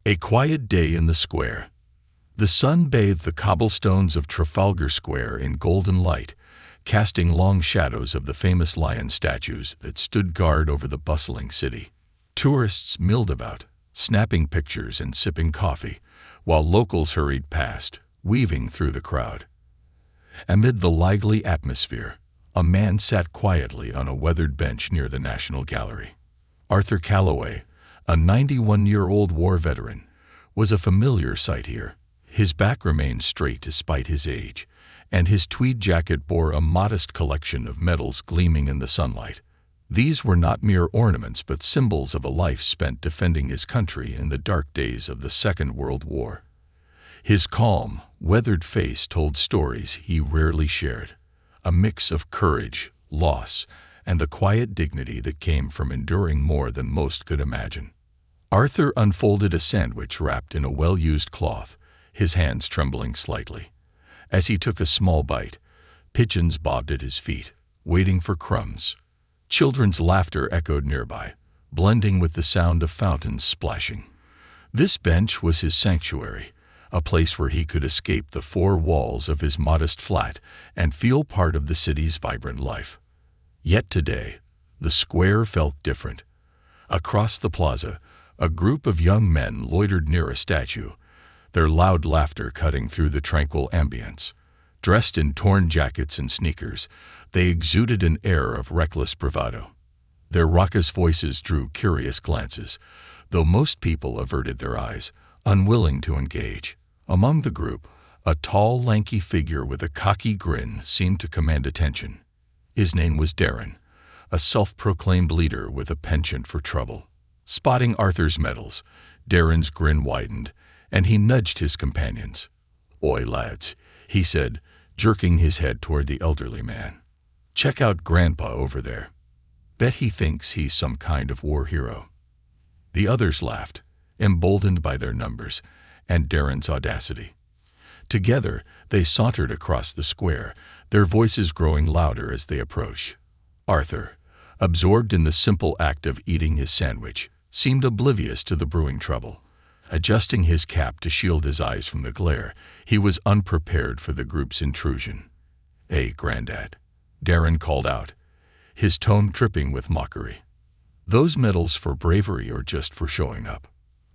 A quiet day in the square. The sun bathed the cobblestones of Trafalgar Square in golden light, casting long shadows of the famous lion statues that stood guard over the bustling city. Tourists milled about, snapping pictures and sipping coffee, while locals hurried past, weaving through the crowd. Amid the lively atmosphere, a man sat quietly on a weathered bench near the National Gallery. Arthur Calloway, a 91-year-old war veteran, was a familiar sight here. His back remained straight despite his age, and his tweed jacket bore a modest collection of medals gleaming in the sunlight. These were not mere ornaments but symbols of a life spent defending his country in the dark days of the Second World War. His calm, weathered face told stories he rarely shared, a mix of courage, loss, and the quiet dignity that came from enduring more than most could imagine. Arthur unfolded a sandwich wrapped in a well-used cloth, his hands trembling slightly. As he took a small bite, pigeons bobbed at his feet, waiting for crumbs. Children's laughter echoed nearby, blending with the sound of fountains splashing. This bench was his sanctuary, a place where he could escape the four walls of his modest flat and feel part of the city's vibrant life. Yet today, the square felt different. Across the plaza, a group of young men loitered near a statue, their loud laughter cutting through the tranquil ambience. Dressed in torn jackets and sneakers, they exuded an air of reckless bravado. Their raucous voices drew curious glances, though most people averted their eyes, unwilling to engage. Among the group, a tall, lanky figure with a cocky grin seemed to command attention. His name was Darren, a self-proclaimed leader with a penchant for trouble. Spotting Arthur's medals, Darren's grin widened, and he nudged his companions. "Oi, lads," he said, jerking his head toward the elderly man. "Check out Grandpa over there. Bet he thinks he's some kind of war hero." The others laughed, emboldened by their numbers and Darren's audacity. Together, they sauntered across the square, their voices growing louder as they approached. Arthur, absorbed in the simple act of eating his sandwich, seemed oblivious to the brewing trouble. Adjusting his cap to shield his eyes from the glare, he was unprepared for the group's intrusion. "Hey, Grandad," Darren called out, his tone dripping with mockery. "Those medals for bravery or just for showing up?"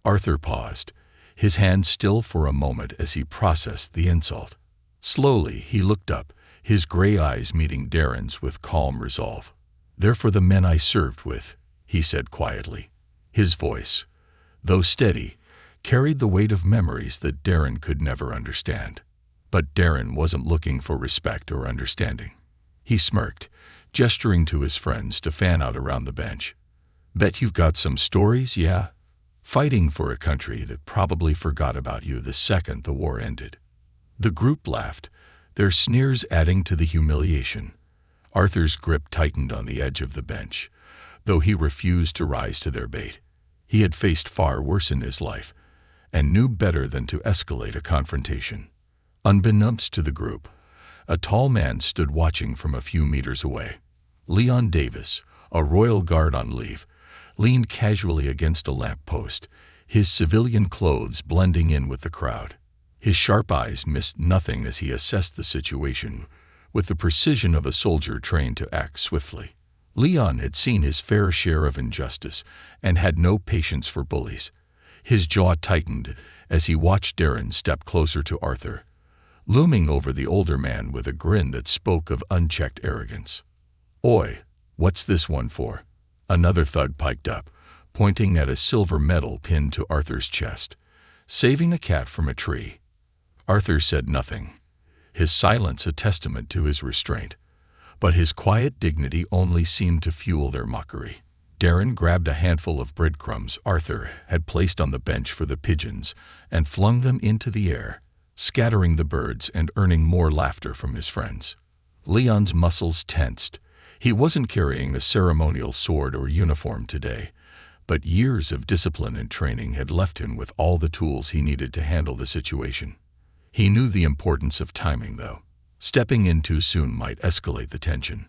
Arthur paused, his hand still for a moment as he processed the insult. Slowly, he looked up, his gray eyes meeting Darren's with calm resolve. "They're for the men I served with," he said quietly. His voice, though steady, carried the weight of memories that Darren could never understand. But Darren wasn't looking for respect or understanding. He smirked, gesturing to his friends to fan out around the bench. "Bet you've got some stories, yeah? Fighting for a country that probably forgot about you the second the war ended." The group laughed, their sneers adding to the humiliation. Arthur's grip tightened on the edge of the bench, though he refused to rise to their bait. He had faced far worse in his life, and knew better than to escalate a confrontation. Unbeknownst to the group, a tall man stood watching from a few meters away. Leon Davis, a Royal Guard on leave, leaned casually against a lamp post, his civilian clothes blending in with the crowd. His sharp eyes missed nothing as he assessed the situation with the precision of a soldier trained to act swiftly. Leon had seen his fair share of injustice and had no patience for bullies. His jaw tightened as he watched Darren step closer to Arthur, looming over the older man with a grin that spoke of unchecked arrogance. "Oi, what's this one for?" Another thug piped up, pointing at a silver medal pinned to Arthur's chest. "Saving a cat from a tree." Arthur said nothing, his silence a testament to his restraint, but his quiet dignity only seemed to fuel their mockery. Darren grabbed a handful of breadcrumbs Arthur had placed on the bench for the pigeons and flung them into the air, scattering the birds and earning more laughter from his friends. Leon's muscles tensed. He wasn't carrying a ceremonial sword or uniform today, but years of discipline and training had left him with all the tools he needed to handle the situation. He knew the importance of timing, though. Stepping in too soon might escalate the tension,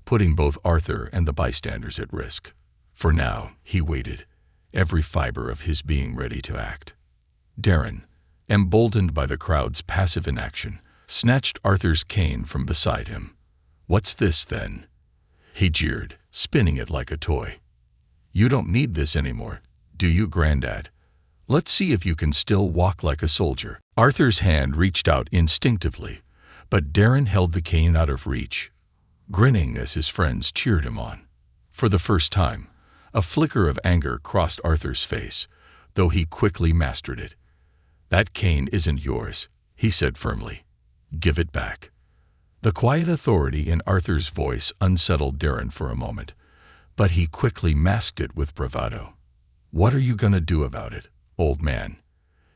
putting both Arthur and the bystanders at risk. For now, he waited, every fiber of his being ready to act. Darren, emboldened by the crowd's passive inaction, snatched Arthur's cane from beside him. "What's this, then?" he jeered, spinning it like a toy. "You don't need this anymore, do you, Grandad? Let's see if you can still walk like a soldier." Arthur's hand reached out instinctively, but Darren held the cane out of reach, grinning as his friends cheered him on. For the first time, a flicker of anger crossed Arthur's face, though he quickly mastered it. "That cane isn't yours," he said firmly. "Give it back." The quiet authority in Arthur's voice unsettled Darren for a moment, but he quickly masked it with bravado. "What are you going to do about it, old man?"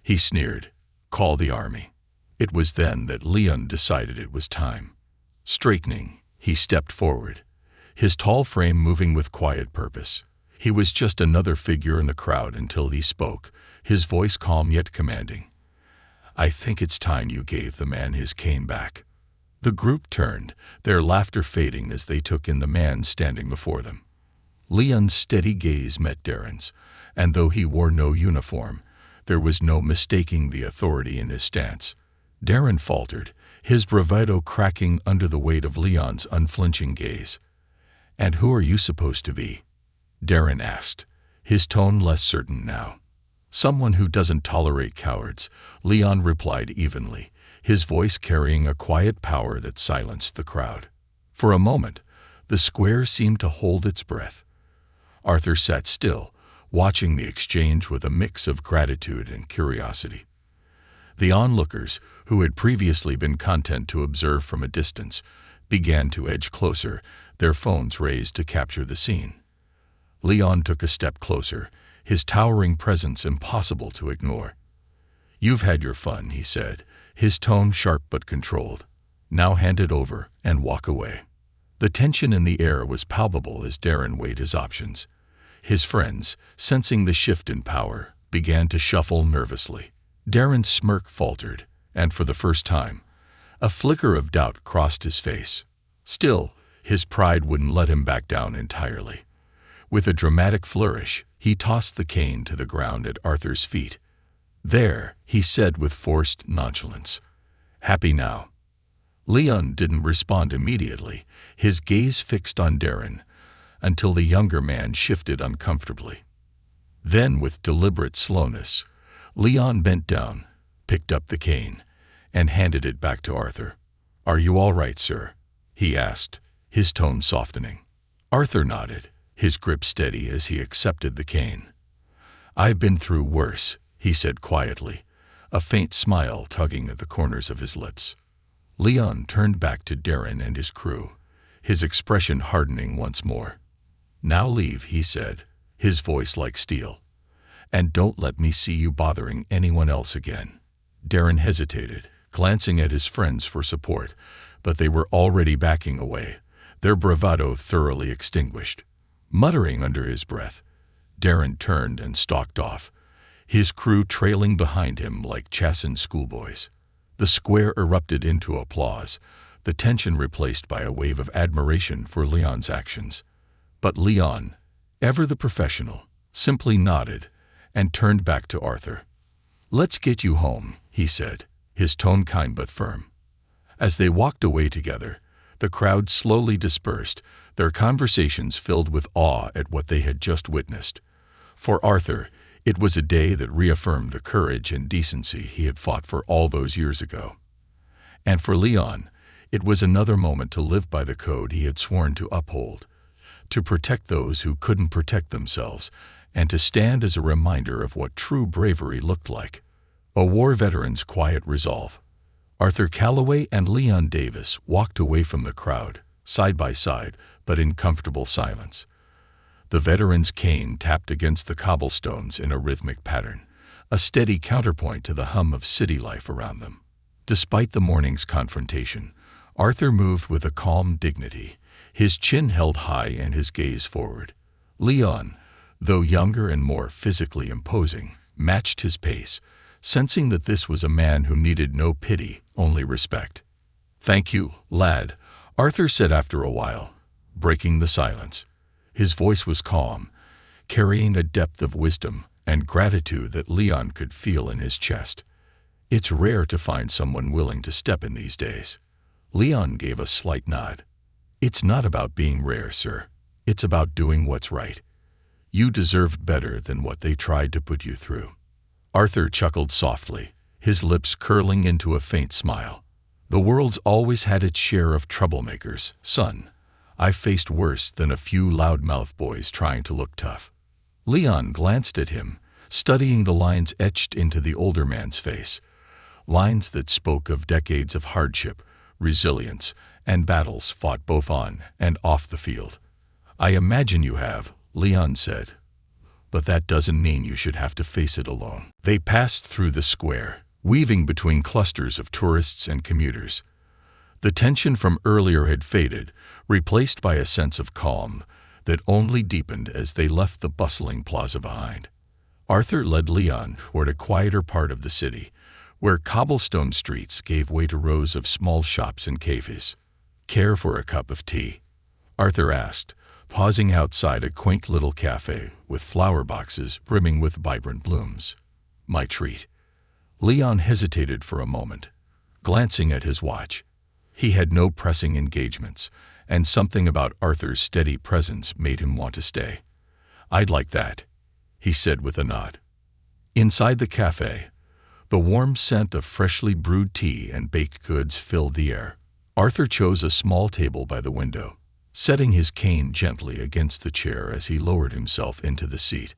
he sneered. "Call the army." It was then that Leon decided it was time. Straightening, he stepped forward, his tall frame moving with quiet purpose. He was just another figure in the crowd until he spoke, his voice calm yet commanding. "I think it's time you gave the man his cane back." The group turned, their laughter fading as they took in the man standing before them. Leon's steady gaze met Darren's, and though he wore no uniform, there was no mistaking the authority in his stance. Darren faltered, his bravado cracking under the weight of Leon's unflinching gaze. "And who are you supposed to be?" Darren asked, his tone less certain now. "Someone who doesn't tolerate cowards," Leon replied evenly, his voice carrying a quiet power that silenced the crowd. For a moment, the square seemed to hold its breath. Arthur sat still, watching the exchange with a mix of gratitude and curiosity. The onlookers, who had previously been content to observe from a distance, began to edge closer, their phones raised to capture the scene. Leon took a step closer, his towering presence impossible to ignore. "You've had your fun," he said, his tone sharp but controlled. "Now hand it over and walk away." The tension in the air was palpable as Darren weighed his options. His friends, sensing the shift in power, began to shuffle nervously. Darren's smirk faltered, and for the first time, a flicker of doubt crossed his face. Still, his pride wouldn't let him back down entirely. With a dramatic flourish, he tossed the cane to the ground at Arthur's feet. "There," he said with forced nonchalance. "Happy now?" Leon didn't respond immediately, his gaze fixed on Darren, until the younger man shifted uncomfortably. Then, with deliberate slowness, Leon bent down, picked up the cane, and handed it back to Arthur. "Are you all right, sir?" he asked, his tone softening. Arthur nodded, his grip steady as he accepted the cane. "I've been through worse," he said quietly, a faint smile tugging at the corners of his lips. Leon turned back to Darren and his crew, his expression hardening once more. "Now leave," he said, his voice like steel. "And don't let me see you bothering anyone else again." Darren hesitated, glancing at his friends for support, but they were already backing away, their bravado thoroughly extinguished. Muttering under his breath, Darren turned and stalked off, his crew trailing behind him like chastened schoolboys. The square erupted into applause, the tension replaced by a wave of admiration for Leon's actions. But Leon, ever the professional, simply nodded and turned back to Arthur. "Let's get you home," he said, his tone kind but firm. As they walked away together, the crowd slowly dispersed, their conversations filled with awe at what they had just witnessed. For Arthur, it was a day that reaffirmed the courage and decency he had fought for all those years ago. And for Leon, it was another moment to live by the code he had sworn to uphold, to protect those who couldn't protect themselves, and to stand as a reminder of what true bravery looked like. A war veteran's quiet resolve. Arthur Calloway and Leon Davis walked away from the crowd, side by side, but in comfortable silence. The veteran's cane tapped against the cobblestones in a rhythmic pattern, a steady counterpoint to the hum of city life around them. Despite the morning's confrontation, Arthur moved with a calm dignity, his chin held high and his gaze forward. Leon, though younger and more physically imposing, matched his pace, sensing that this was a man who needed no pity, only respect. "Thank you, lad," Arthur said after a while, breaking the silence. His voice was calm, carrying a depth of wisdom and gratitude that Leon could feel in his chest. It's rare to find someone willing to step in these days. Leon gave a slight nod. It's not about being rare, sir. It's about doing what's right. You deserved better than what they tried to put you through. Arthur chuckled softly, his lips curling into a faint smile. The world's always had its share of troublemakers, son. I've faced worse than a few loudmouth boys trying to look tough. Leon glanced at him, studying the lines etched into the older man's face. Lines that spoke of decades of hardship, resilience, and battles fought both on and off the field. I imagine you have, Leon said. But that doesn't mean you should have to face it alone. They passed through the square, weaving between clusters of tourists and commuters. The tension from earlier had faded, replaced by a sense of calm that only deepened as they left the bustling plaza behind. Arthur led Leon toward a quieter part of the city, where cobblestone streets gave way to rows of small shops and cafes. Care for a cup of tea? Arthur asked, pausing outside a quaint little cafe with flower boxes brimming with vibrant blooms. My treat. Leon hesitated for a moment, glancing at his watch. He had no pressing engagements, and something about Arthur's steady presence made him want to stay. I'd like that, he said with a nod. Inside the cafe, the warm scent of freshly brewed tea and baked goods filled the air. Arthur chose a small table by the window, setting his cane gently against the chair as he lowered himself into the seat.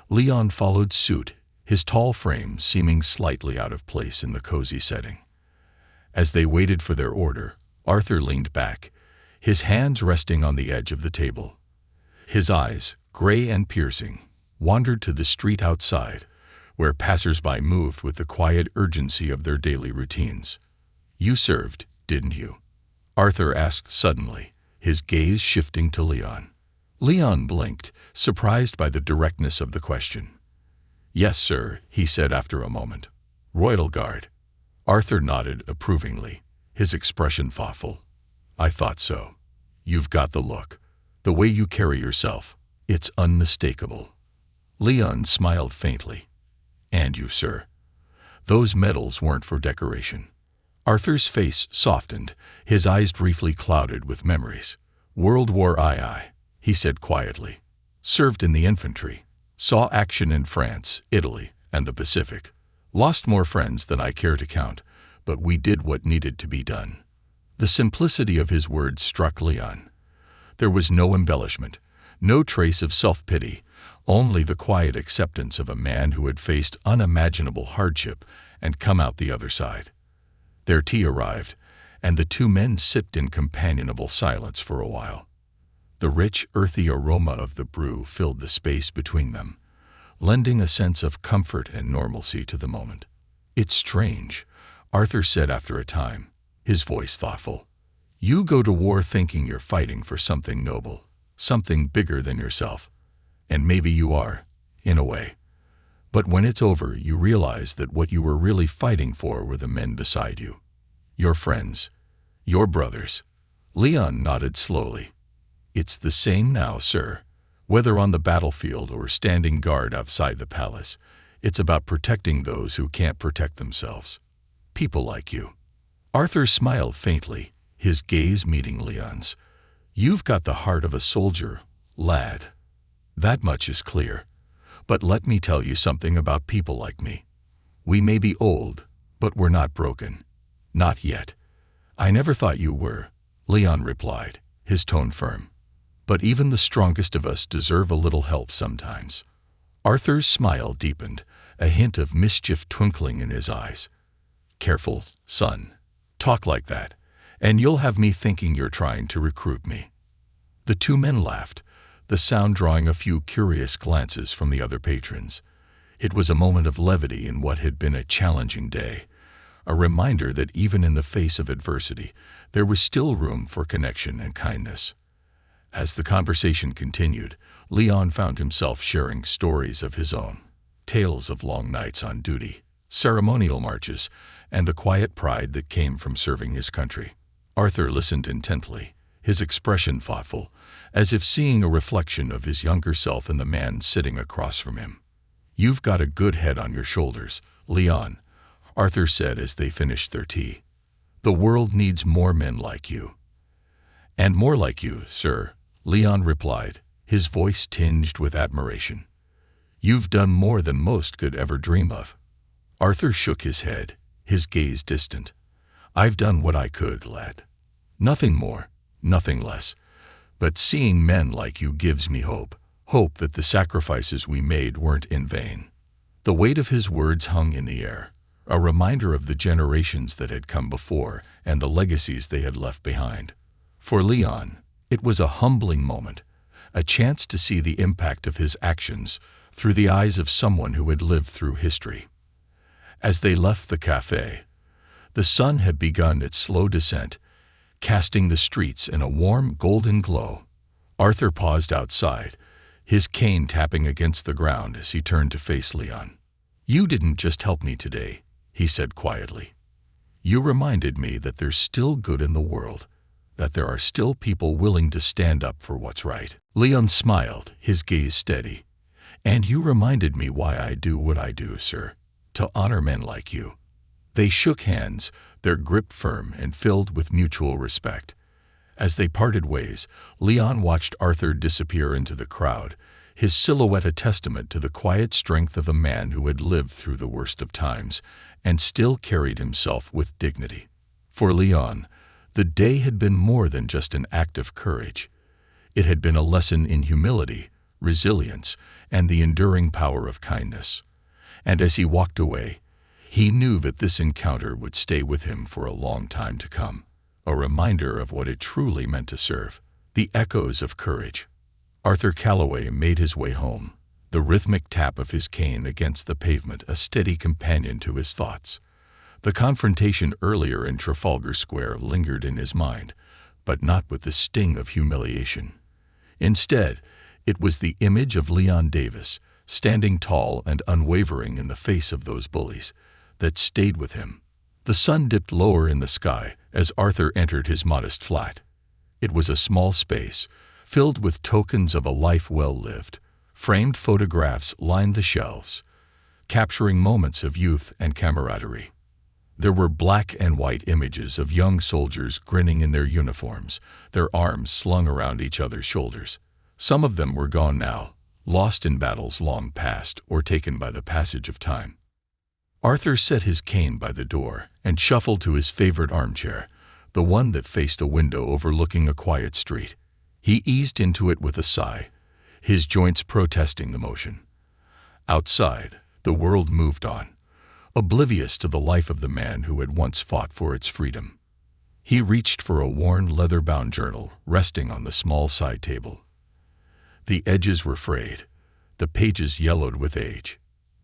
Leon followed suit, his tall frame seeming slightly out of place in the cozy setting. As they waited for their order, Arthur leaned back, his hands resting on the edge of the table. His eyes, gray and piercing, wandered to the street outside, where passers-by moved with the quiet urgency of their daily routines. You served, didn't you? Arthur asked suddenly, his gaze shifting to Leon. Leon blinked, surprised by the directness of the question. Yes, sir, he said after a moment. Royal Guard. Arthur nodded approvingly, his expression thoughtful. I thought so. You've got the look. The way you carry yourself. It's unmistakable. Leon smiled faintly. And you, sir. Those medals weren't for decoration. Arthur's face softened, his eyes briefly clouded with memories. World War II, he said quietly. Served in the infantry. Saw action in France, Italy, and the Pacific. Lost more friends than I care to count, but we did what needed to be done. The simplicity of his words struck Leon. There was no embellishment, no trace of self-pity, only the quiet acceptance of a man who had faced unimaginable hardship and come out the other side. Their tea arrived, and the two men sipped in companionable silence for a while. The rich, earthy aroma of the brew filled the space between them, lending a sense of comfort and normalcy to the moment. It's strange, Arthur said after a time, his voice thoughtful. You go to war thinking you're fighting for something noble, something bigger than yourself. And maybe you are, in a way. But when it's over, you realize that what you were really fighting for were the men beside you. Your friends. Your brothers. Leon nodded slowly. It's the same now, sir. Whether on the battlefield or standing guard outside the palace, it's about protecting those who can't protect themselves. People like you. Arthur smiled faintly, his gaze meeting Leon's. You've got the heart of a soldier, lad. That much is clear. But let me tell you something about people like me. We may be old, but we're not broken. Not yet. I never thought you were, Leon replied, his tone firm. But even the strongest of us deserve a little help sometimes. Arthur's smile deepened, a hint of mischief twinkling in his eyes. Careful, son. Talk like that, and you'll have me thinking you're trying to recruit me. The two men laughed, the sound drawing a few curious glances from the other patrons. It was a moment of levity in what had been a challenging day, a reminder that even in the face of adversity, there was still room for connection and kindness. As the conversation continued, Leon found himself sharing stories of his own, tales of long nights on duty, ceremonial marches, and the quiet pride that came from serving his country. Arthur listened intently, his expression thoughtful, as if seeing a reflection of his younger self in the man sitting across from him. "You've got a good head on your shoulders, Leon," Arthur said as they finished their tea. "The world needs more men like you." "And more like you, sir," Leon replied, his voice tinged with admiration. "You've done more than most could ever dream of." Arthur shook his head, his gaze distant. "I've done what I could, lad. Nothing more, nothing less. But seeing men like you gives me hope that the sacrifices we made weren't in vain." The weight of his words hung in the air, a reminder of the generations that had come before and the legacies they had left behind. For Leon, it was a humbling moment, a chance to see the impact of his actions through the eyes of someone who had lived through history. As they left the cafe, the sun had begun its slow descent, casting the streets in a warm golden glow. Arthur paused outside, his cane tapping against the ground as he turned to face Leon. "You didn't just help me today," he said quietly. "You reminded me that there's still good in the world, that there are still people willing to stand up for what's right." Leon smiled, his gaze steady. "And you reminded me why I do what I do, sir, to honor men like you." They shook hands, their grip firm and filled with mutual respect. As they parted ways, Leon watched Arthur disappear into the crowd, his silhouette a testament to the quiet strength of a man who had lived through the worst of times and still carried himself with dignity. For Leon, the day had been more than just an act of courage. It had been a lesson in humility, resilience, and the enduring power of kindness. And as he walked away, he knew that this encounter would stay with him for a long time to come, a reminder of what it truly meant to serve, the echoes of courage. Arthur Calloway made his way home, the rhythmic tap of his cane against the pavement a steady companion to his thoughts. The confrontation earlier in Trafalgar Square lingered in his mind, but not with the sting of humiliation. Instead, it was the image of Leon Davis, standing tall and unwavering in the face of those bullies, that stayed with him. The sun dipped lower in the sky as Arthur entered his modest flat. It was a small space, filled with tokens of a life well lived. Framed photographs lined the shelves, capturing moments of youth and camaraderie. There were black and white images of young soldiers grinning in their uniforms, their arms slung around each other's shoulders. Some of them were gone now, lost in battles long past or taken by the passage of time. Arthur set his cane by the door and shuffled to his favorite armchair, the one that faced a window overlooking a quiet street. He eased into it with a sigh, his joints protesting the motion. Outside, the world moved on, oblivious to the life of the man who had once fought for its freedom. He reached for a worn leather-bound journal resting on the small side table. The edges were frayed, the pages yellowed with age.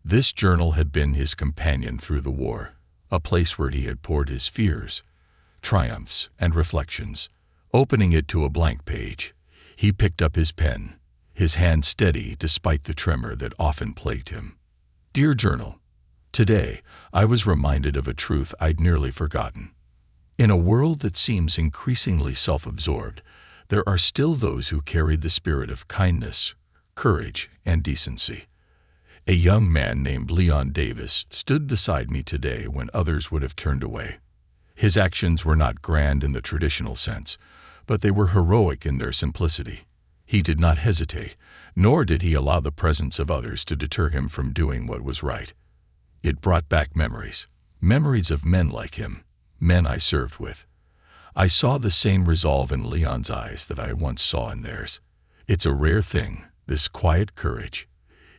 This journal had been his companion through the war, a place where he had poured his fears, triumphs, and reflections. Opening it to a blank page, he picked up his pen, his hand steady despite the tremor that often plagued him. "Dear Journal, today I was reminded of a truth I'd nearly forgotten. In a world that seems increasingly self-absorbed, there are still those who carry the spirit of kindness, courage, and decency. A young man named Leon Davis stood beside me today when others would have turned away. His actions were not grand in the traditional sense, but they were heroic in their simplicity. He did not hesitate, nor did he allow the presence of others to deter him from doing what was right. It brought back memories of men like him, men I served with. I saw the same resolve in Leon's eyes that I once saw in theirs. It's a rare thing, this quiet courage.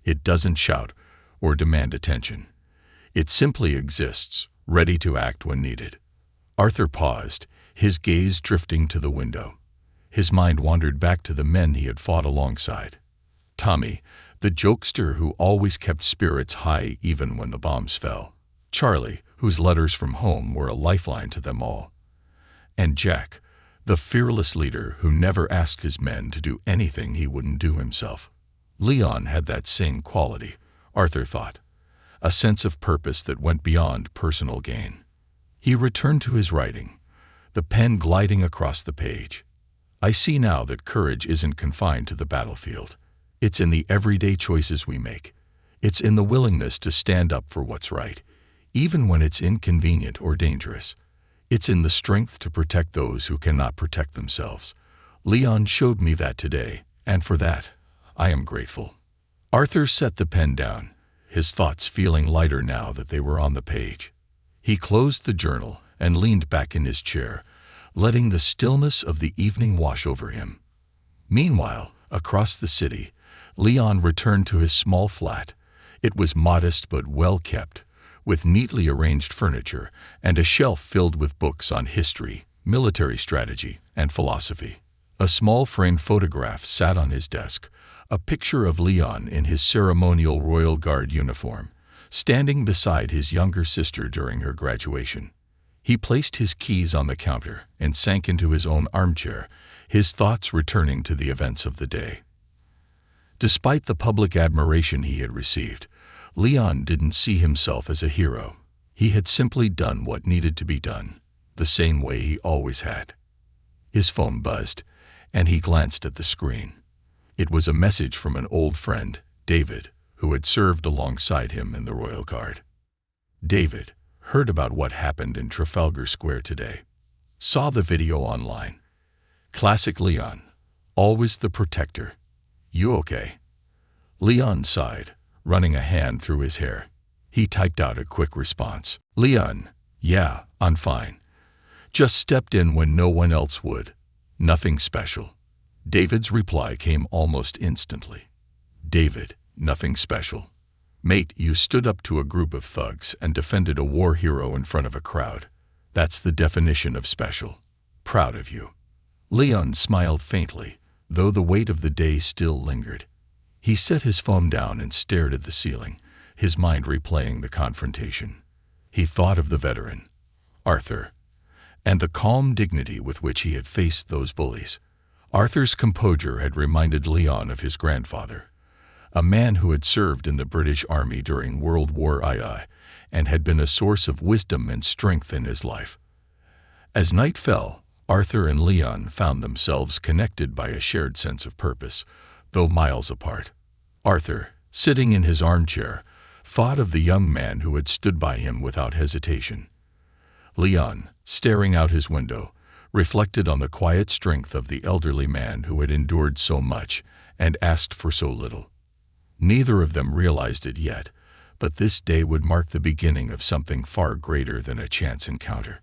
It doesn't shout or demand attention. It simply exists, ready to act when needed." Arthur paused, his gaze drifting to the window. His mind wandered back to the men he had fought alongside. Tommy, the jokester who always kept spirits high even when the bombs fell. Charlie, whose letters from home were a lifeline to them all. And Jack, the fearless leader who never asked his men to do anything he wouldn't do himself. Leon had that same quality, Arthur thought, a sense of purpose that went beyond personal gain. He returned to his writing, the pen gliding across the page. "I see now that courage isn't confined to the battlefield. It's in the everyday choices we make, It's in the willingness to stand up for what's right, even when it's inconvenient or dangerous. It's in the strength to protect those who cannot protect themselves. Leon showed me that today, and for that, I am grateful. Arthur set the pen down, his thoughts feeling lighter now that they were on the page. He closed the journal and leaned back in his chair, letting the stillness of the evening wash over him. Meanwhile, across the city, Leon returned to his small flat. It was modest but well kept, with neatly arranged furniture and a shelf filled with books on history, military strategy, and philosophy. A small framed photograph sat on his desk, a picture of Leon in his ceremonial Royal Guard uniform, standing beside his younger sister during her graduation. He placed his keys on the counter and sank into his own armchair, his thoughts returning to the events of the day. Despite the public admiration he had received, Leon didn't see himself as a hero. He had simply done what needed to be done, the same way he always had. His phone buzzed, and he glanced at the screen. It was a message from an old friend, David, who had served alongside him in the Royal Guard. David heard about what happened in Trafalgar Square today. Saw the video online. Classic Leon, always the protector. You okay? Leon sighed, running a hand through his hair. He typed out a quick response. Leon, yeah, I'm fine. Just stepped in when no one else would. Nothing special. David's reply came almost instantly. David, nothing special. Mate, you stood up to a group of thugs and defended a war hero in front of a crowd. That's the definition of special. Proud of you. Leon smiled faintly, though the weight of the day still lingered. He set his phone down and stared at the ceiling, his mind replaying the confrontation. He thought of the veteran, Arthur, and the calm dignity with which he had faced those bullies. Arthur's composure had reminded Leon of his grandfather, a man who had served in the British Army during World War II and had been a source of wisdom and strength in his life. As night fell, Arthur and Leon found themselves connected by a shared sense of purpose, though miles apart. Arthur, sitting in his armchair, thought of the young man who had stood by him without hesitation. Leon, staring out his window, reflected on the quiet strength of the elderly man who had endured so much and asked for so little. Neither of them realized it yet, but this day would mark the beginning of something far greater than a chance encounter.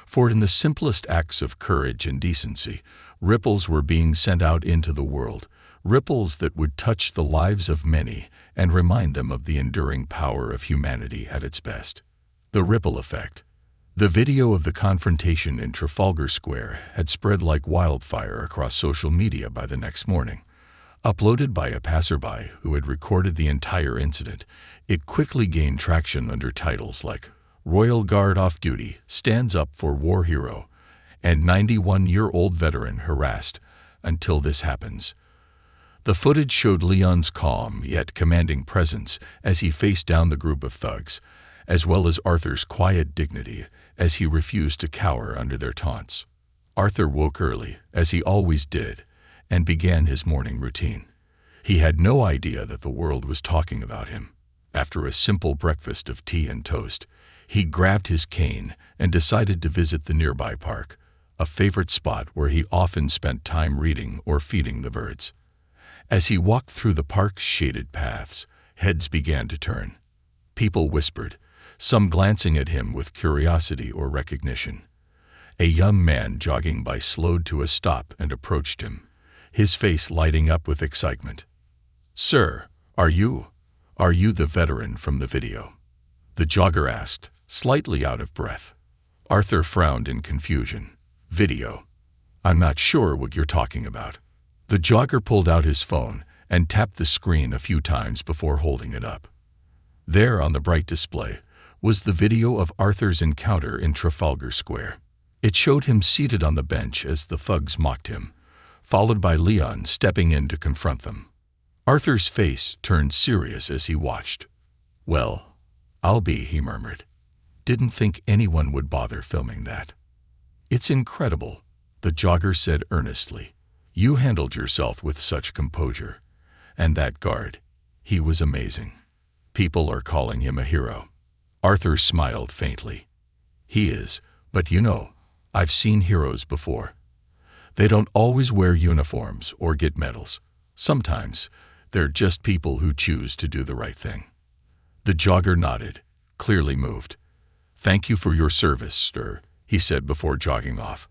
For in the simplest acts of courage and decency, ripples were being sent out into the world, ripples that would touch the lives of many and remind them of the enduring power of humanity at its best. The ripple effect. The video of the confrontation in Trafalgar Square had spread like wildfire across social media by the next morning. Uploaded by a passerby who had recorded the entire incident, it quickly gained traction under titles like Royal Guard Off Duty Stands Up for War Hero and 91-year-old veteran harassed until this happens. The footage showed Leon's calm yet commanding presence as he faced down the group of thugs, as well as Arthur's quiet dignity as he refused to cower under their taunts. Arthur woke early, as he always did, and began his morning routine. He had no idea that the world was talking about him. After a simple breakfast of tea and toast, he grabbed his cane and decided to visit the nearby park, a favorite spot where he often spent time reading or feeding the birds. As he walked through the park's shaded paths, heads began to turn. People whispered, some glancing at him with curiosity or recognition. A young man jogging by slowed to a stop and approached him, his face lighting up with excitement. "Sir, are you the veteran from the video?" the jogger asked, slightly out of breath. Arthur frowned in confusion. "Video? I'm not sure what you're talking about." The jogger pulled out his phone and tapped the screen a few times before holding it up. There on the bright display was the video of Arthur's encounter in Trafalgar Square. It showed him seated on the bench as the thugs mocked him, followed by Leon stepping in to confront them. Arthur's face turned serious as he watched. "Well, I'll be," he murmured. "Didn't think anyone would bother filming that." "It's incredible," the jogger said earnestly. "You handled yourself with such composure. And that guard, he was amazing." People are calling him a hero. Arthur smiled faintly. He is, but you know, I've seen heroes before. They don't always wear uniforms or get medals. Sometimes, they're just people who choose to do the right thing. The jogger nodded, clearly moved. Thank you for your service, sir, he said before jogging off.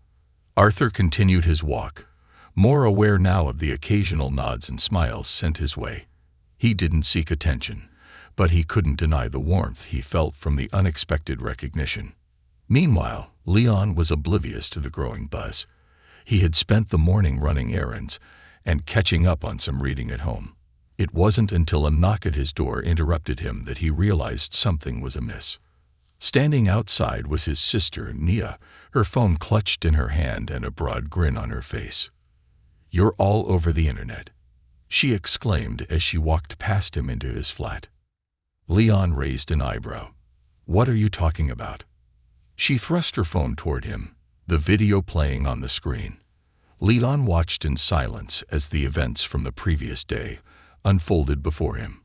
Arthur continued his walk, more aware now of the occasional nods and smiles sent his way. He didn't seek attention, but he couldn't deny the warmth he felt from the unexpected recognition. Meanwhile, Leon was oblivious to the growing buzz. He had spent the morning running errands and catching up on some reading at home. It wasn't until a knock at his door interrupted him that he realized something was amiss. Standing outside was his sister, Nia, her phone clutched in her hand and a broad grin on her face. "You're all over the internet," she exclaimed as she walked past him into his flat. Leon raised an eyebrow. "What are you talking about?" She thrust her phone toward him, the video playing on the screen. Leon watched in silence as the events from the previous day unfolded before him.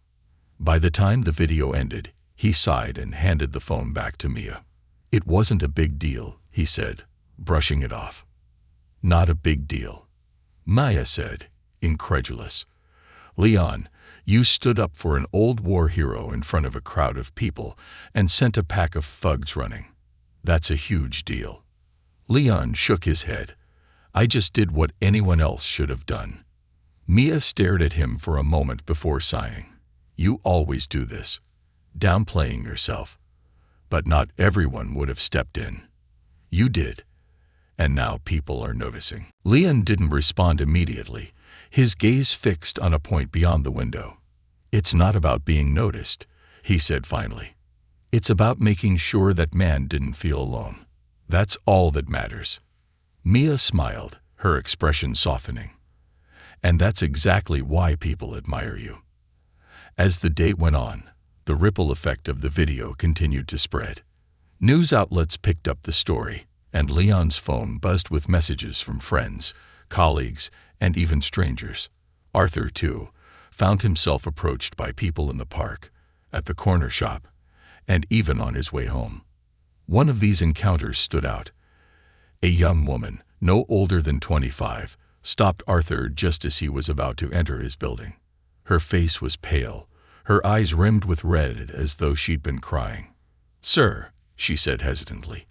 By the time the video ended, he sighed and handed the phone back to Mia. "It wasn't a big deal," he said, brushing it off. "Not a big deal," Maya said, incredulous. "Leon, you stood up for an old war hero in front of a crowd of people and sent a pack of thugs running. That's a huge deal." Leon shook his head. "I just did what anyone else should have done." Mia stared at him for a moment before sighing. "You always do this, downplaying yourself. But not everyone would have stepped in. You did, and now people are noticing." Leon didn't respond immediately, his gaze fixed on a point beyond the window. "It's not about being noticed," he said finally. "It's about making sure that man didn't feel alone. That's all that matters." Mia smiled, her expression softening. "And that's exactly why people admire you." As the day went on, the ripple effect of the video continued to spread. News outlets picked up the story, and Leon's phone buzzed with messages from friends, colleagues, and even strangers. Arthur, too, found himself approached by people in the park, at the corner shop, and even on his way home. One of these encounters stood out. A young woman, no older than 25, stopped Arthur just as he was about to enter his building. Her face was pale, her eyes rimmed with red as though she'd been crying. "Sir," she said hesitantly,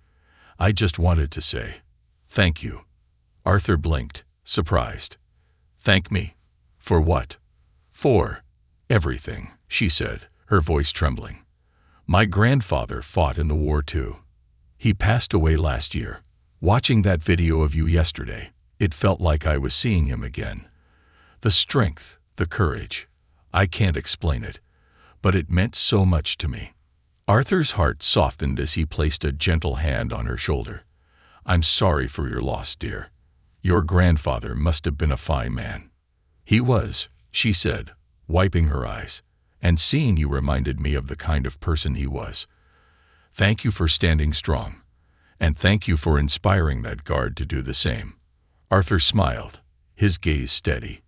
"I just wanted to say, thank you." Arthur blinked, surprised. "Thank me? For what?" "For everything," she said, her voice trembling. "My grandfather fought in the war too. He passed away last year. Watching that video of you yesterday, it felt like I was seeing him again. The strength, the courage. I can't explain it, but it meant so much to me." Arthur's heart softened as he placed a gentle hand on her shoulder. "I'm sorry for your loss, dear. Your grandfather must have been a fine man." "He was," she said, wiping her eyes, "and seeing you reminded me of the kind of person he was. Thank you for standing strong, and thank you for inspiring that guard to do the same." Arthur smiled, his gaze steady.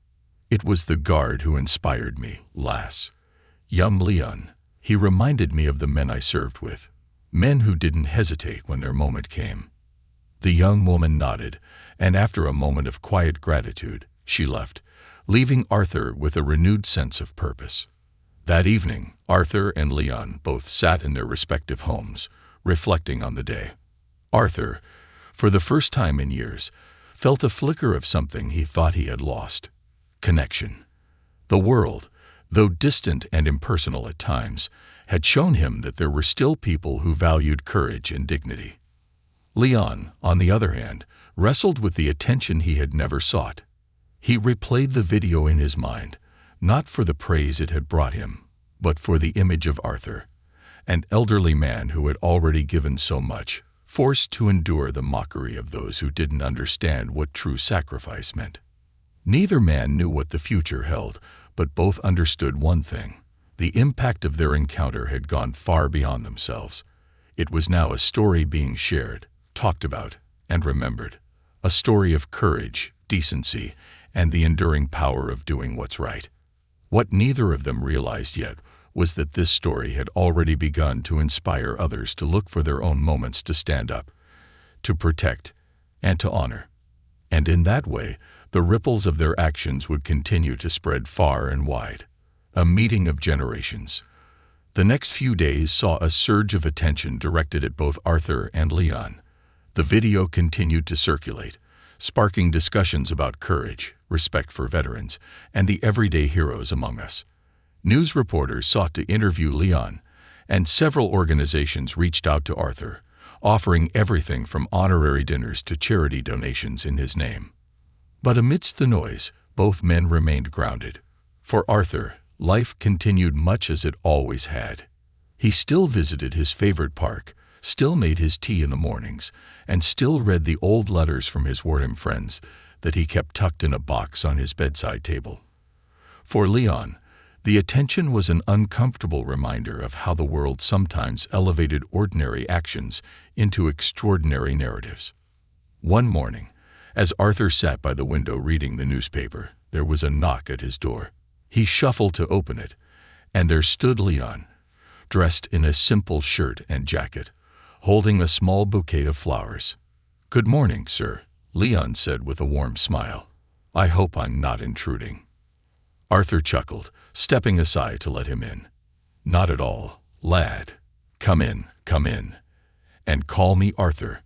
"It was the guard who inspired me, lass. Young Leon, he reminded me of the men I served with, men who didn't hesitate when their moment came." The young woman nodded, and after a moment of quiet gratitude, she left, leaving Arthur with a renewed sense of purpose. That evening, Arthur and Leon both sat in their respective homes, reflecting on the day. Arthur, for the first time in years, felt a flicker of something he thought he had lost: connection. The world, though distant and impersonal at times, had shown him that there were still people who valued courage and dignity. Leon, on the other hand, wrestled with the attention he had never sought. He replayed the video in his mind, not for the praise it had brought him, but for the image of Arthur, an elderly man who had already given so much, forced to endure the mockery of those who didn't understand what true sacrifice meant. Neither man knew what the future held, but both understood one thing: the impact of their encounter had gone far beyond themselves. It was now a story being shared, talked about, and remembered. A story of courage, decency, and the enduring power of doing what's right. What neither of them realized yet was that this story had already begun to inspire others to look for their own moments to stand up, to protect, and to honor. And in that way, the ripples of their actions would continue to spread far and wide. A meeting of generations. The next few days saw a surge of attention directed at both Arthur and Leon. The video continued to circulate, sparking discussions about courage, respect for veterans, and the everyday heroes among us. News reporters sought to interview Leon, and several organizations reached out to Arthur, offering everything from honorary dinners to charity donations in his name. But amidst the noise, both men remained grounded. For Arthur, life continued much as it always had. He still visited his favorite park, still made his tea in the mornings, and still read the old letters from his wartime friends that he kept tucked in a box on his bedside table. For Leon, the attention was an uncomfortable reminder of how the world sometimes elevated ordinary actions into extraordinary narratives. One morning, as Arthur sat by the window reading the newspaper, there was a knock at his door. He shuffled to open it, and there stood Leon, dressed in a simple shirt and jacket, holding a small bouquet of flowers. "Good morning, sir," Leon said with a warm smile. "I hope I'm not intruding." Arthur chuckled, stepping aside to let him in. "Not at all, lad. Come in, come in. And call me Arthur.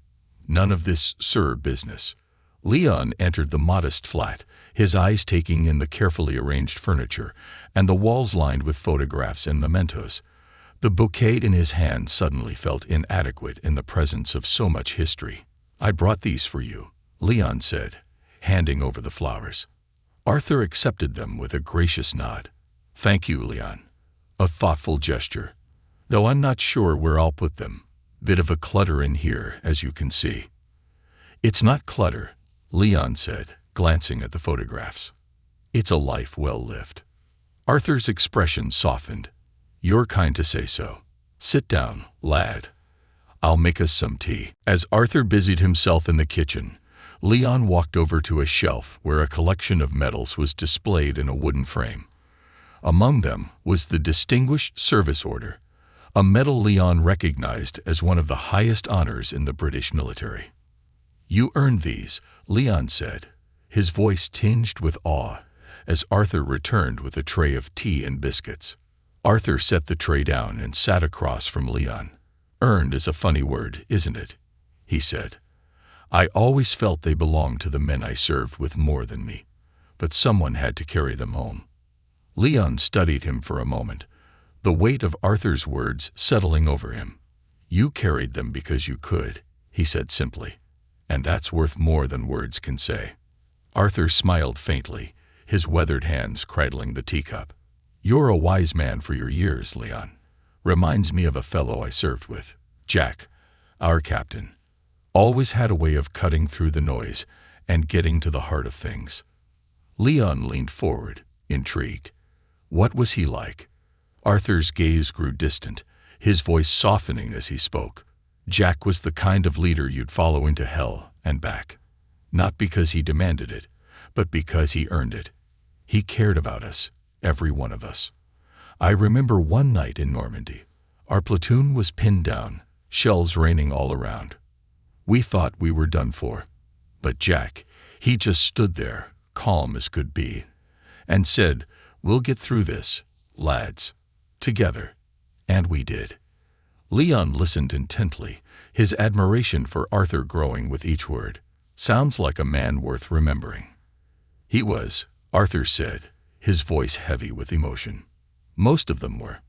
None of this sir business." Leon entered the modest flat, his eyes taking in the carefully arranged furniture and the walls lined with photographs and mementos. The bouquet in his hand suddenly felt inadequate in the presence of so much history. "I brought these for you," Leon said, handing over the flowers. Arthur accepted them with a gracious nod. "Thank you, Leon. A thoughtful gesture. Though I'm not sure where I'll put them. Bit of a clutter in here, as you can see." "It's not clutter," Leon said, glancing at the photographs. "It's a life well lived." Arthur's expression softened. "You're kind to say so. Sit down, lad. I'll make us some tea." As Arthur busied himself in the kitchen, Leon walked over to a shelf where a collection of medals was displayed in a wooden frame. Among them was the Distinguished Service Order, a medal Leon recognized as one of the highest honors in the British military. "You earned these," Leon said, his voice tinged with awe, as Arthur returned with a tray of tea and biscuits. Arthur set the tray down and sat across from Leon. "Earned is a funny word, isn't it?" he said. "I always felt they belonged to the men I served with more than me, but someone had to carry them home." Leon studied him for a moment, the weight of Arthur's words settling over him. "You carried them because you could," he said simply, "and that's worth more than words can say." Arthur smiled faintly, his weathered hands cradling the teacup. "You're a wise man for your years, Leon. Reminds me of a fellow I served with, Jack, our captain. Always had a way of cutting through the noise and getting to the heart of things." Leon leaned forward, intrigued. What was he like? Arthur's gaze grew distant, his voice softening as he spoke. "Jack was the kind of leader you'd follow into hell and back. Not because he demanded it, but because he earned it. He cared about us, every one of us. I remember one night in Normandy. Our platoon was pinned down, shells raining all around. We thought we were done for. But Jack, he just stood there, calm as could be, and said, 'We'll get through this, lads. Together.' And we did." Leon listened intently, his admiration for Arthur growing with each word. "Sounds like a man worth remembering." "He was," Arthur said, his voice heavy with emotion. "Most of them were."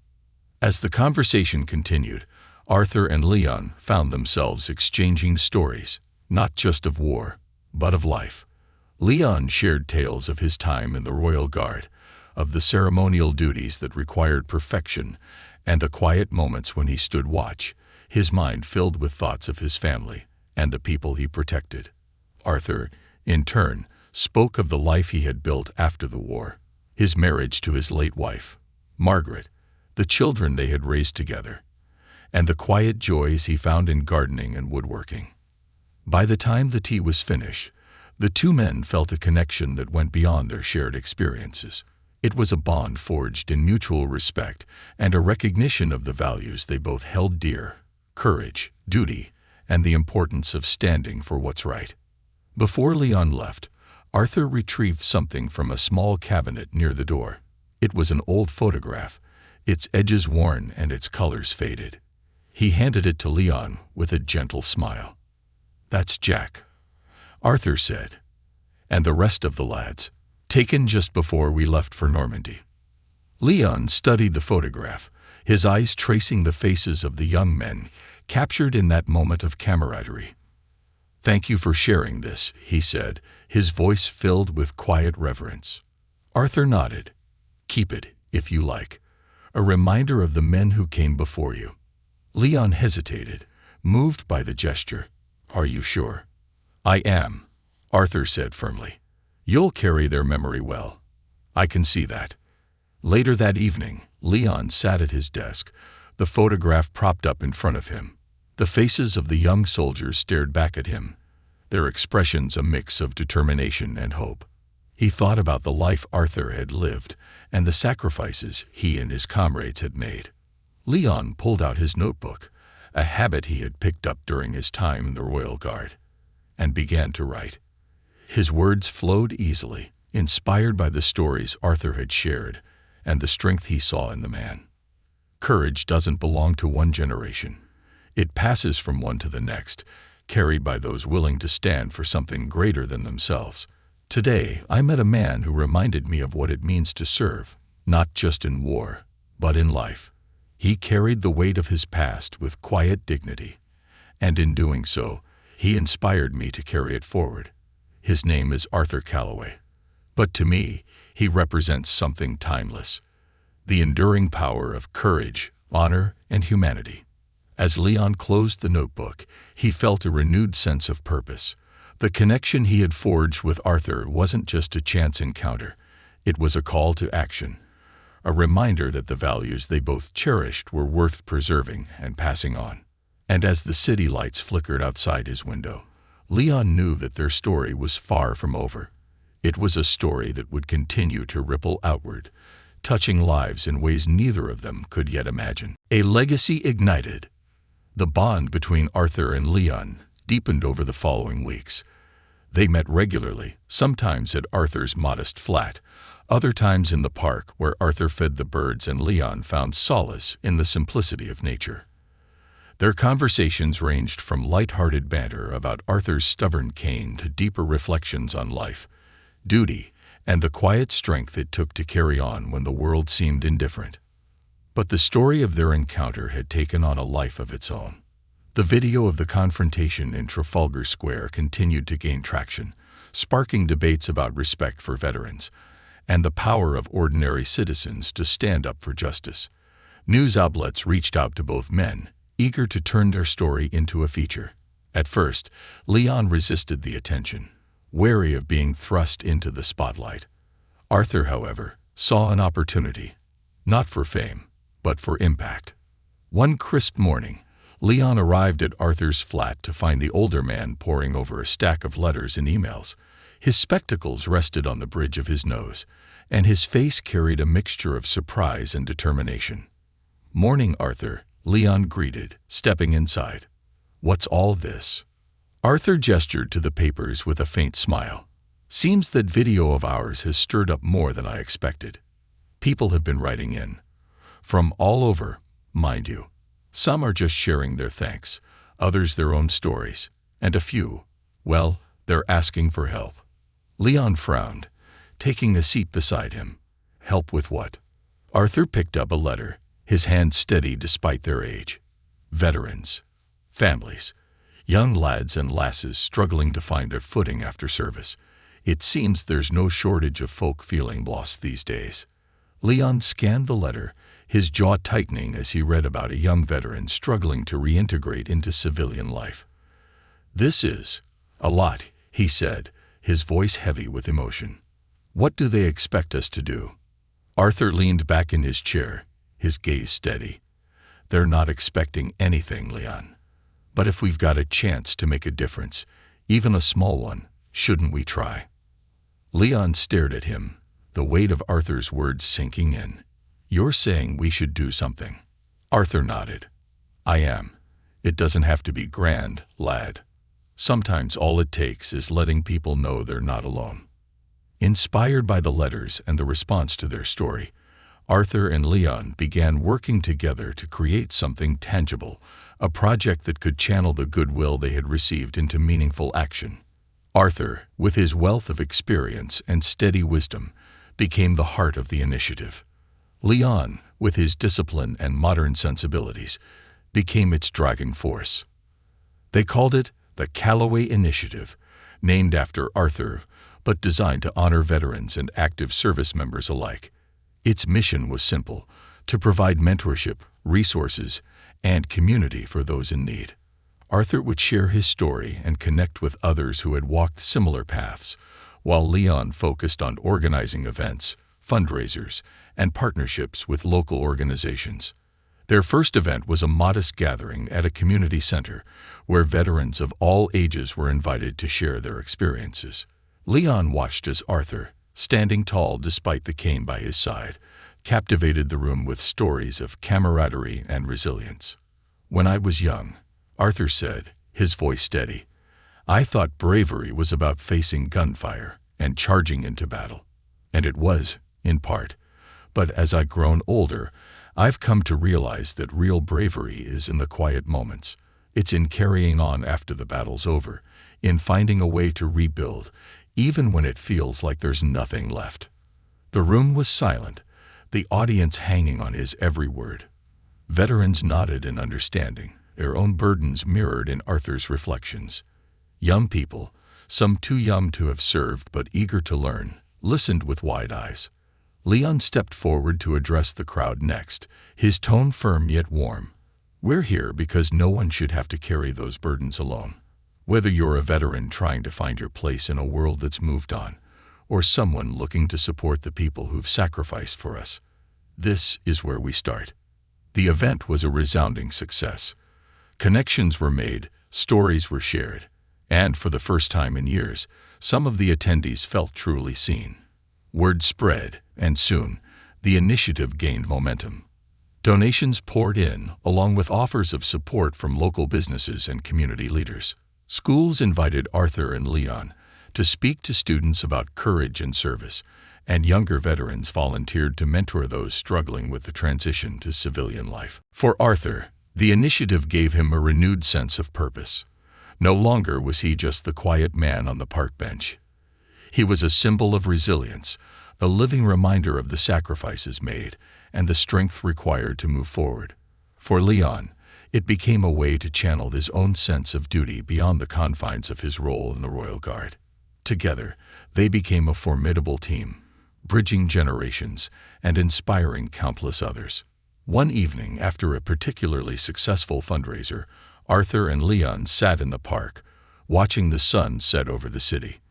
As the conversation continued, Arthur and Leon found themselves exchanging stories, not just of war, but of life. Leon shared tales of his time in the Royal Guard, of the ceremonial duties that required perfection, and the quiet moments when he stood watch, his mind filled with thoughts of his family and the people he protected. Arthur, in turn, spoke of the life he had built after the war, his marriage to his late wife, Margaret, the children they had raised together, and the quiet joys he found in gardening and woodworking. By the time the tea was finished, the two men felt a connection that went beyond their shared experiences. It was a bond forged in mutual respect and a recognition of the values they both held dear: courage, duty, and the importance of standing for what's right. Before Leon left, Arthur retrieved something from a small cabinet near the door. It was an old photograph, its edges worn and its colors faded. He handed it to Leon with a gentle smile. "That's Jack," Arthur said, "and the rest of the lads, taken just before we left for Normandy." Leon studied the photograph, his eyes tracing the faces of the young men captured in that moment of camaraderie. "Thank you for sharing this," he said, his voice filled with quiet reverence. Arthur nodded. "Keep it, if you like. A reminder of the men who came before you." Leon hesitated, moved by the gesture. "Are you sure?" "I am," Arthur said firmly. "You'll carry their memory well. I can see that." Later that evening, Leon sat at his desk, the photograph propped up in front of him. The faces of the young soldiers stared back at him, their expressions a mix of determination and hope. He thought about the life Arthur had lived and the sacrifices he and his comrades had made. Leon pulled out his notebook, a habit he had picked up during his time in the Royal Guard, and began to write. His words flowed easily, inspired by the stories Arthur had shared and the strength he saw in the man. Courage doesn't belong to one generation. It passes from one to the next, carried by those willing to stand for something greater than themselves. Today, I met a man who reminded me of what it means to serve, not just in war, but in life. He carried the weight of his past with quiet dignity, and in doing so, he inspired me to carry it forward. His name is Arthur Calloway, but to me, he represents something timeless: the enduring power of courage, honor, and humanity. As Leon closed the notebook, he felt a renewed sense of purpose. The connection he had forged with Arthur wasn't just a chance encounter. It was a call to action, a reminder that the values they both cherished were worth preserving and passing on. And as the city lights flickered outside his window, Leon knew that their story was far from over. It was a story that would continue to ripple outward, touching lives in ways neither of them could yet imagine. A legacy ignited. The bond between Arthur and Leon deepened over the following weeks. They met regularly, sometimes at Arthur's modest flat, other times in the park where Arthur fed the birds and Leon found solace in the simplicity of nature. Their conversations ranged from light-hearted banter about Arthur's stubborn cane to deeper reflections on life, duty, and the quiet strength it took to carry on when the world seemed indifferent. But the story of their encounter had taken on a life of its own. The video of the confrontation in Trafalgar Square continued to gain traction, sparking debates about respect for veterans and the power of ordinary citizens to stand up for justice. News outlets reached out to both men, eager to turn their story into a feature. At first, Leon resisted the attention, wary of being thrust into the spotlight. Arthur, however, saw an opportunity, not for fame, but for impact. One crisp morning, Leon arrived at Arthur's flat to find the older man poring over a stack of letters and emails. His spectacles rested on the bridge of his nose, and his face carried a mixture of surprise and determination. "Morning, Arthur," Leon greeted, stepping inside. "What's all this?" Arthur gestured to the papers with a faint smile. "Seems that video of ours has stirred up more than I expected. People have been writing in. From all over, mind you. Some are just sharing their thanks, others their own stories, and a few, well, they're asking for help." Leon frowned, taking a seat beside him. "Help with what?" Arthur picked up a letter, his hand steady despite their age. "Veterans. Families. Young lads and lasses struggling to find their footing after service. It seems there's no shortage of folk feeling lost these days." Leon scanned the letter, his jaw tightening as he read about a young veteran struggling to reintegrate into civilian life. "This is a lot," he said, his voice heavy with emotion. "What do they expect us to do?" Arthur leaned back in his chair, his gaze steady. "They're not expecting anything, Leon. But if we've got a chance to make a difference, even a small one, shouldn't we try?" Leon stared at him, the weight of Arthur's words sinking in. "You're saying we should do something." Arthur nodded. "I am. It doesn't have to be grand, lad. Sometimes all it takes is letting people know they're not alone." Inspired by the letters and the response to their story, Arthur and Leon began working together to create something tangible, a project that could channel the goodwill they had received into meaningful action. Arthur, with his wealth of experience and steady wisdom, became the heart of the initiative. Leon, with his discipline and modern sensibilities, became its driving force. They called it the Callaway Initiative, named after Arthur, but designed to honor veterans and active service members alike. Its mission was simple: to provide mentorship, resources, and community for those in need. Arthur would share his story and connect with others who had walked similar paths, while Leon focused on organizing events, fundraisers, and partnerships with local organizations. Their first event was a modest gathering at a community center where veterans of all ages were invited to share their experiences. Leon watched as Arthur, standing tall despite the cane by his side, captivated the room with stories of camaraderie and resilience. "When I was young," Arthur said, his voice steady, "I thought bravery was about facing gunfire and charging into battle. And it was, in part. But as I've grown older, I've come to realize that real bravery is in the quiet moments. It's in carrying on after the battle's over, in finding a way to rebuild, even when it feels like there's nothing left." The room was silent, the audience hanging on his every word. Veterans nodded in understanding, their own burdens mirrored in Arthur's reflections. Young people, some too young to have served but eager to learn, listened with wide eyes. Leon stepped forward to address the crowd next, his tone firm yet warm. "We're here because no one should have to carry those burdens alone. Whether you're a veteran trying to find your place in a world that's moved on, or someone looking to support the people who've sacrificed for us, this is where we start." The event was a resounding success. Connections were made, stories were shared, and for the first time in years, some of the attendees felt truly seen. Word spread, and soon, the initiative gained momentum. Donations poured in, along with offers of support from local businesses and community leaders. Schools invited Arthur and Leon to speak to students about courage and service, and younger veterans volunteered to mentor those struggling with the transition to civilian life. For Arthur, the initiative gave him a renewed sense of purpose. No longer was he just the quiet man on the park bench. He was a symbol of resilience, a living reminder of the sacrifices made and the strength required to move forward. For Leon, it became a way to channel his own sense of duty beyond the confines of his role in the Royal Guard. Together, they became a formidable team, bridging generations and inspiring countless others. One evening, after a particularly successful fundraiser, Arthur and Leon sat in the park, watching the sun set over the city.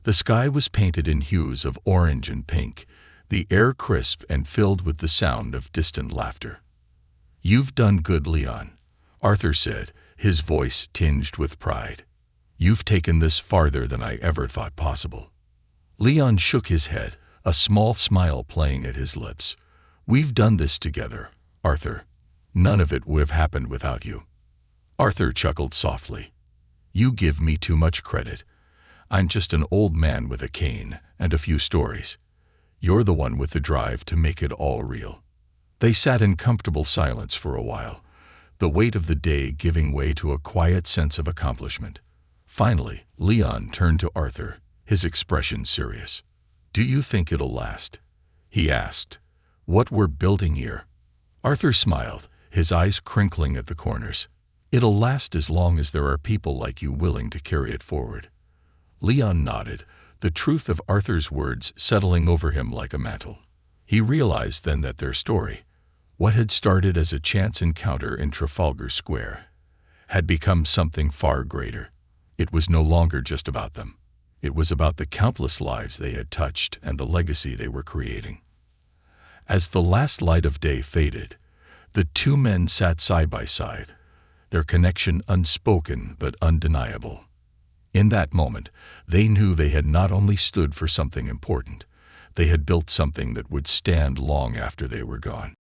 The sky was painted in hues of orange and pink, the air crisp and filled with the sound of distant laughter. "You've done good, Leon," Arthur said, his voice tinged with pride. "You've taken this farther than I ever thought possible." Leon shook his head, a small smile playing at his lips. "We've done this together, Arthur. None of it would have happened without you." Arthur chuckled softly. "You give me too much credit. I'm just an old man with a cane and a few stories. You're the one with the drive to make it all real." They sat in comfortable silence for a while, the weight of the day giving way to a quiet sense of accomplishment. Finally, Leon turned to Arthur, his expression serious. "Do you think it'll last?" he asked. "What we're building here?" Arthur smiled, his eyes crinkling at the corners. "It'll last as long as there are people like you willing to carry it forward." Leon nodded, the truth of Arthur's words settling over him like a mantle. He realized then that their story, what had started as a chance encounter in Trafalgar Square, had become something far greater. It was no longer just about them. It was about the countless lives they had touched and the legacy they were creating. As the last light of day faded, the two men sat side by side, their connection unspoken but undeniable. In that moment, they knew they had not only stood for something important, They had built something that would stand long after they were gone.